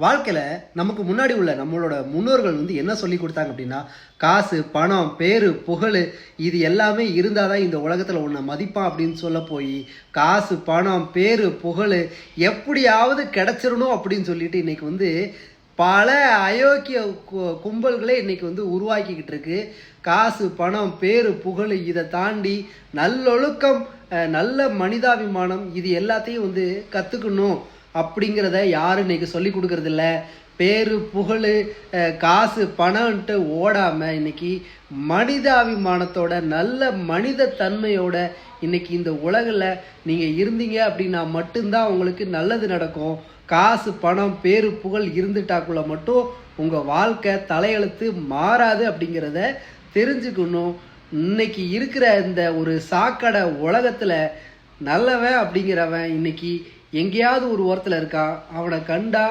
வாழ்க்கையில நமக்கு முன்னாடி உள்ள நம்மளோட முன்னோர்கள் என்ன சொல்லி கொடுத்தாங்க அப்படின்னா, காசு, பணம், பேரு, புகழு இது எல்லாமே இருந்தா தான் இந்த உலகத்துல உன்னை மதிப்பான் அப்படின்னு சொல்ல போய், காசு, பணம், பேரு, புகழு எப்படியாவது கிடைச்சிரணும் அப்படின்னு சொல்லிட்டு இன்னைக்கு பல அயோக்கிய கும்பல்களே இன்னைக்கு உருவாக்கிக்கிட்டு இருக்கு. காசு, பணம், பேரு, புகழ் இதை தாண்டி நல்லொழுக்கம், நல்ல மனிதாபிமானம் இது எல்லாத்தையும் கற்றுக்கணும் அப்படிங்கிறத யாரும் இன்னைக்கு சொல்லி கொடுக்கறது இல்லை. பேரு, புகழ், காசு, பணம்ன்ட்டு ஓடாமல் இன்னைக்கு மனிதாபிமானத்தோட நல்ல மனித தன்மையோட இன்னைக்கு இந்த உலகில் நீங்கள் இருந்தீங்க அப்படின்னா மட்டும்தான் உங்களுக்கு நல்லது நடக்கும். காசு, பணம், பேரு, புகழ் இருந்துட்டாக்குள்ள மட்டும் உங்கள் வாழ்க்கை தலையெழுத்து மாறாது அப்படிங்கிறத தெரிஞ்சுக்கணும். இன்னைக்கு இருக்கிற இந்த ஒரு சாக்கடை உலகத்தில் நல்லவன் அப்படிங்கிறவன் இன்னைக்கு எங்கேயாவது ஒரு ஓரத்தில் இருக்கான். அவனை கண்டா